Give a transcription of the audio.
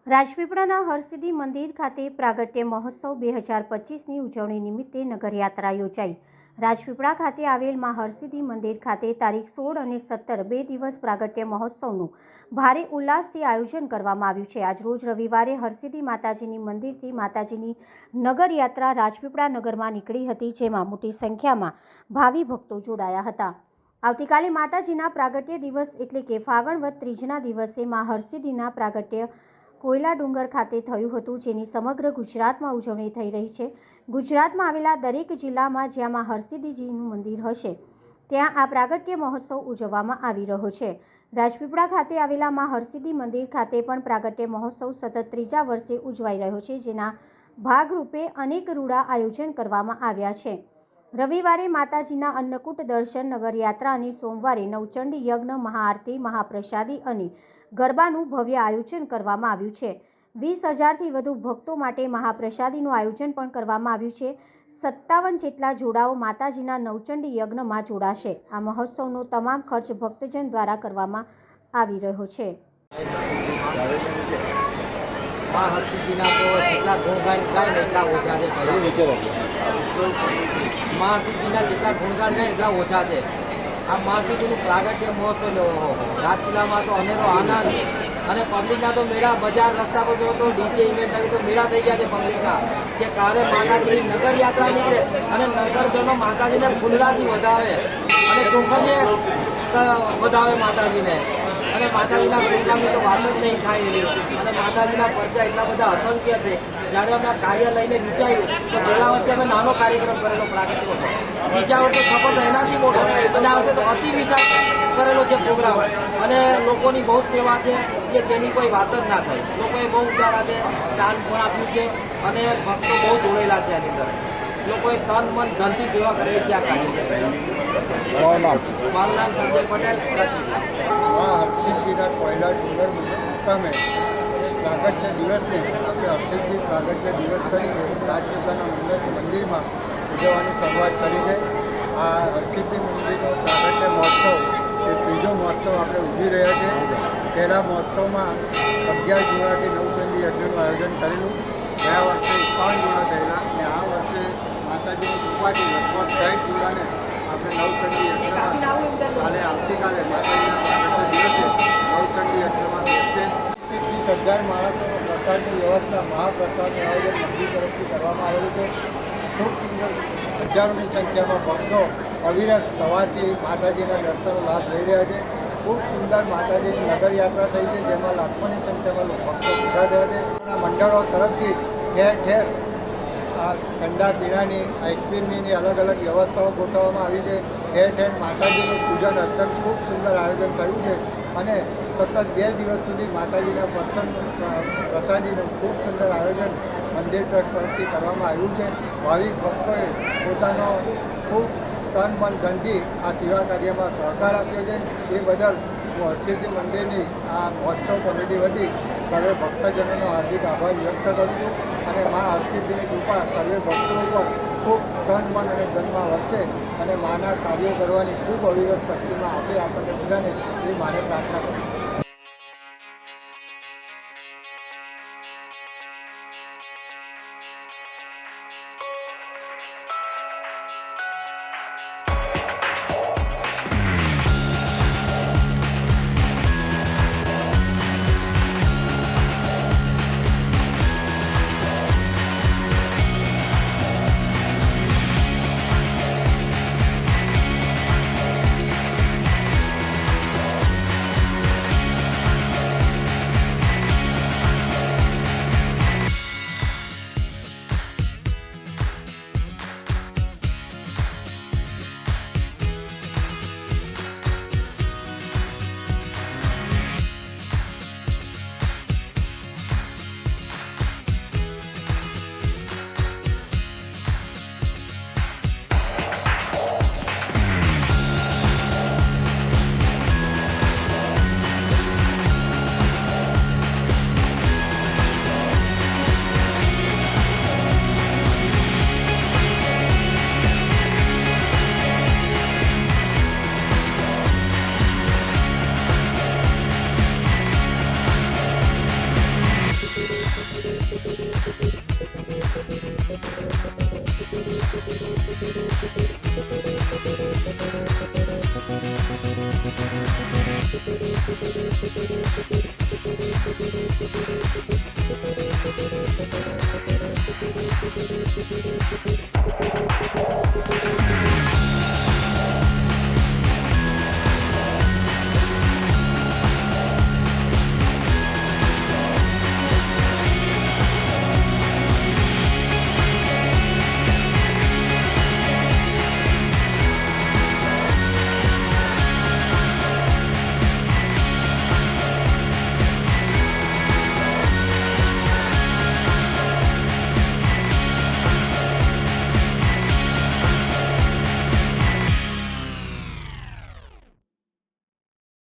રાજપીપળાના હરસિદ્ધિ મંદિર ખાતે પ્રાગટ્ય મહોત્સવ 2025ની ઉજવણી નિમિત્તે નગરયાત્રા યોજાઈ। રાજપીપળા ખાતે આવેલ માં હરસિદ્ધિ મંદિર ખાતે તારીખ 16 અને 17 બે દિવસ પ્રાગટ્ય મહોત્સવનું ભારે ઉલ્લાસથી આયોજન કરવામાં આવ્યું છે। આજરોજ રવિવારે હરસિદ્ધિ માતાજીની મંદિરથી માતાજીની નગરયાત્રા રાજપીપળા નગરમાં નીકળી હતી, જેમાં મોટી સંખ્યામાં ભાવિ ભક્તો જોડાયા હતા। આવતીકાલે માતાજીના પ્રાગટ્ય દિવસ એટલે કે ફાગણ વદ ત્રીજના દિવસે માં હરસિદ્ધિના પ્રાગટ્ય કોયલા ડુંગર ખાતે થયું હતું, જેની સમગ્ર ગુજરાતમાં ઉજવણી થઈ રહી છે। ગુજરાતમાં આવેલા દરેક જિલ્લામાં જ્યાં માં હરસિદ્ધિજીનું મંદિર હશે ત્યાં આ પ્રાગટ્ય મહોત્સવ ઉજવવામાં આવી રહ્યો છે। રાજપીપળા ખાતે આવેલા માં હરસિદ્ધિ મંદિર ખાતે પણ પ્રાગટ્ય મહોત્સવ સતત ત્રીજા વર્ષે ઉજવાઈ રહ્યો છે, જેના ભાગરૂપે અનેક રૂડા આયોજન કરવામાં આવ્યા છે। રવિવારે માતાજીના અન્નકૂટ દર્શન, નગરયાત્રા અને સોમવારે નવચંડી યજ્ઞ, મહાઆરતી, મહાપ્રસાદી અને ગરબાનું ભવ્ય આયોજન કરવામાં આવ્યું છે। 20,000થી વધુ ભક્તો માટે મહાપ્રસાદીનું આયોજન પણ કરવામાં આવ્યું છે। 57 જેટલા જોડાઓ માતાજીના નવચંડી યજ્ઞમાં જોડાશે। આ મહોત્સવનો તમામ ખર્ચ ભક્તજન દ્વારા કરવામાં આવી રહ્યો છે। માં હરસિદ્ધિના તો જેટલા ગુણગાન ગાય ને એટલા ઓછા છે। માં હરસિદ્ધિના જેટલા ગુણગાન ગાય એટલા ઓછા છે। આ માં હરસિદ્ધિનું પ્રાગટ્ય મહોત્સવ રાજપીપળામાં તો અનેરો આનંદ અને પબ્લિકના તો મેળા, બજાર, રસ્તા પર તો ડીજે ઇવેન્ટ તો મેળા થઈ ગયા છે પબ્લિકના, કે કાલે માતાજીની નગરયાત્રા નીકળે અને નગરજનો માતાજીને ફૂલડાથી વધાવે અને ચોખલીએ વધાવે માતાજીને, અને માતાજીના પ્રોગ્રામની તો વાત જ નહીં થાય એવી, અને માતાજીના પરચા એટલા બધા અસંખ્ય છે। જ્યારે અમે કાર્ય લઈને વિચાર્યું તો પહેલા વર્ષે અમે નાનો કાર્યક્રમ કરેલો પ્રાગટ્યનો, બીજા વર્ષે સપોર્ટ એનાથી મોટો, અને આ વર્ષે તો અતિ વિચાર કરેલો છે પ્રોગ્રામ, અને લોકોની બહુ સેવા છે કે જેની કોઈ વાત જ ના થાય। લોકોએ બહુ ઉદારાને દાન પણ આપ્યું છે અને ભક્તો બહુ જોડેલા છે આની અંદર, લોકોએ તન મન ધનથી સેવા કરેલી છે આ કાર્ય। મારું નામ સંજય પટેલ। હરસિદ્ધિના કોયલા ડુંગર મુકામે પ્રાગટ્ય દિવસને આપણે હરસિદ્ધિ પ્રાગટ્ય દિવસ તરીકે રાજપીપળાના મંદિરમાં ઉજવવાની શરૂઆત કરી છે। આ હરસિદ્ધિ મંદિરનો પ્રાગટ્ય મહોત્સવ એ ત્રીજો મહોત્સવ આપણે ઉજવી રહ્યા છીએ। પહેલા મહોત્સવમાં 11 જૂનાથી નવચંડી યજ્ઞનું આયોજન કરેલું, ગયા વર્ષે 51 જૂના થયેલા, અને આ વર્ષે માતાજીની કૃપાથી લગભગ 60 જૂનાને આપણે નવચંડી યજ્ઞમાં કાલે આવતીકાલે માતાજીના પ્રાગટ્ય દિવસે નવચંડી યજ્ઞમાં બેસશે। 30,000 માણસોનો પ્રસાદની વ્યવસ્થા, મહાપ્રસાદનું આયોજન મંદિર તરફથી કરવામાં આવેલું છે। ખૂબ સુંદર, હજારોની સંખ્યામાં ભક્તો અવિરત સવારથી માતાજીના દર્શનનો લાભ લઈ રહ્યા છે। ખૂબ સુંદર માતાજીની નગરયાત્રા થઈ છે, જેમાં લાખોની સંખ્યામાં ભક્તો ભેગા થયા છે। મંડળો તરફથી ઠેર ઠેર આ ઠંડા પીણાની, આઈસ્ક્રીમની અલગ અલગ વ્યવસ્થાઓ ગોઠવવામાં આવી છે। ઠેર ઠેર માતાજીનું પૂજન અર્ચન ખૂબ સુંદર આયોજન થયું છે, અને સતત 2 દિવસ સુધી માતાજીના પ્રસાદીનું ખૂબ સુંદર આયોજન મંદિર ટ્રસ્ટ તરફથી કરવામાં આવ્યું છે। ભાવિક ભક્તોએ પોતાનો ખૂબ તન મન ધનથી આ સેવા કાર્યમાં સહકાર આપ્યો છે। એ બદલ હું હરસિદ્ધિ મંદિરની આ મહોત્સવ કમિટી વતી સર્વે ભક્તજનોનો હાર્દિક આભાર વ્યક્ત કરું છું, અને મા હરસિદ્ધિની કૃપા સર્વે ભક્તો ઉપર ખૂબ તન મન અને ધનમાં વરસે, અને માના કાર્યો કરવાની ખૂબ અવિરત શક્તિમાં આપે આપણને બધાને, એ મારે પ્રાર્થના કરું છું।